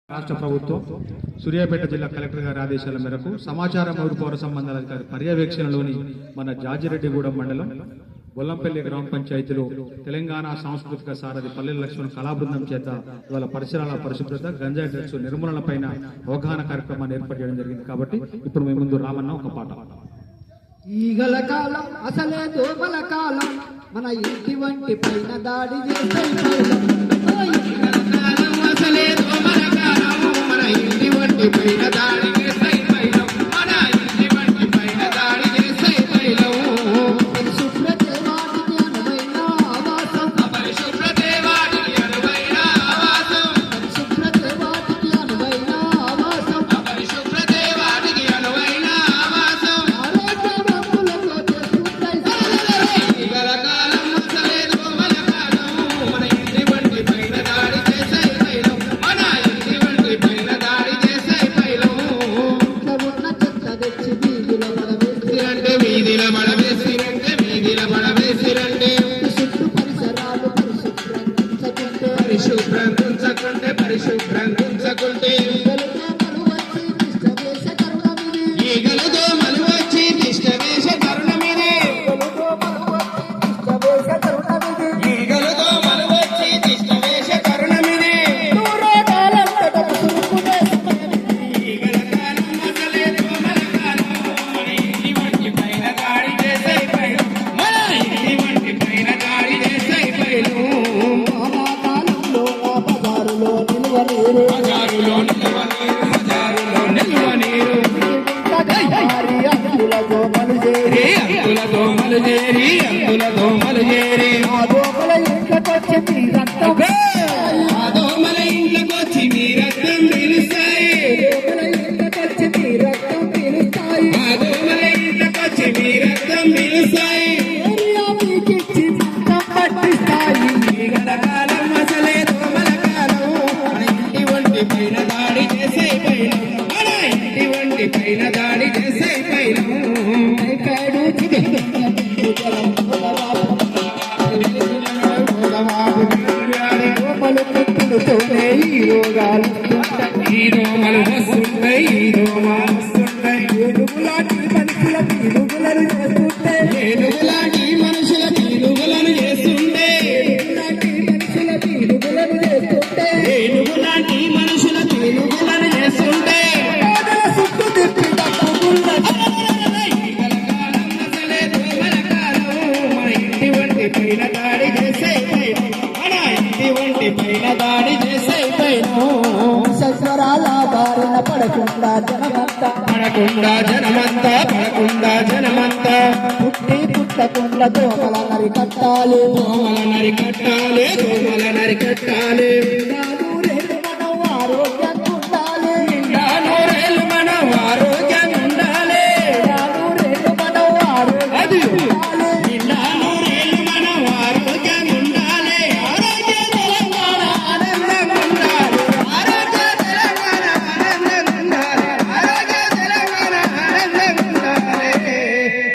రాష్ట్ర ప్రభుత్వం సూర్యాపేట జిల్లా కలెక్టర్ గారి ఆదేశాల మేరకు సమాచార పౌర సంబంధాల అధికారి పర్యవేక్షణలోని మన జాజిరెడ్డిగూడెం మండలం బొల్లంపల్లి గ్రామ పంచాయతీలో తెలంగాణ సాంస్కృతిక సారథి పల్లెల లక్ష్మణ్ కళాబృందం చేత ఇవాళ పరిసరాల పరిశుభ్రత గంజాయి డ్రగ్స్ నిర్మూలన పైన అవగాహన కార్యక్రమాన్ని ఏర్పాటు చేయడం జరిగింది. కాబట్టి ఇప్పుడు మీ ముందు రామన్న ఒక పాట. ఈగల కాలం అసలే దోమల కాలం మన ఇంటి వంటి పైన దాడి చేసే అసలే దోమల కాలం మన ఇంటి వంటి పైన దాడి చేసే మన ఇంటి వంటి పైన దాడి చేసే పరిశుభ్రతే వాటికి అనువైన ఆవాసం పరిశుభ్రతే వాటికి అనువైన ఆవాసం పరిశుభ్రతే వాటికి అనువైన ఆవాసం పరిశుభ్రతే వాటికి అనువైన ఆవాసం ఆరోగ్య భక్తులతో చేస్తుంటాయి ఈగల కాలం అసలే దోమల కాలం మన ఇంటి వంటి పైన దాడి చేసే మన ఇంటి వంటి పైన దాడి చేసే ఉన్న చెత్త తెచ్చి వీధిలో వీధిల పడవేసిరంటే చుట్టూ పరిసరాలు పరిశుభ్రం ఉంచకుంటే ఈగల దోమలు వచ్చి తిష్ట వేసే తరుణమిది ఈగల దోమలు వచ్చి తిష్ట వేసే తరుణమిది ఈగల కాలం అసలే దోమల కాలం మన ఇంటి వంటి పైన దాడి చేసే మన ఇంటి వంటి పైన దాడి చేసే బజారులో నిల్వ నీరు అంతుల దోమలు చేరి ఆ దోమల ఇంట్లోకొచ్చి మీ రక్తం ఆ దోమల ఇంట్లోకొచ్చి మీ రక్తం పిలుస్తాయి దోమల ఇంట్లోకొచ్చి మీ రక్తం పీలుస్తాయి ఆ దోమల ఇంట్లోకొచ్చి మీ రక్తం పిలుస్తాయి ఏరియా మీకిచ్చి రక్తం పట్టిస్తాయి ఈగల కాలం అసలే దోమల కాలం మన ఇంటి వంటి పైన దాడి చేసే మన ఇంటి వంటి పైన దాడి చేసే టైఫాయిడ్ దోమలు పుట్టులతోనే ఈ రోగాలు ఈ దోమలు వస్తుంటాయి ఈ దోమలు వస్తుంటాయి ఏనుగులాంటి మనుషుల పీనుగులను చేస్తుంటే ఏనుగులాంటి మనుషుల పీనుగులను చేస్తుంటే ఏనుగులాంటి మనుషుల పీనుగులను చేస్తుంటే ఏనుగులాంటి మనుషుల పీనుగులను చేస్తుంటే పేదల చుట్టూ తిప్పి తప్పుకున్నది ఈగల కాలం అసలే దోమల కాలం మన ఇంటి వంటి పైన దాడి చేసే మన ఇంటి వంటి పైన దాడి చేసే సస్వరాల బారిన పడకుండా జనమంతా పుట్టి పుట్టకుండా దోమల నరికట్టాలి దోమల నరికట్టాలి ఆరోగ్య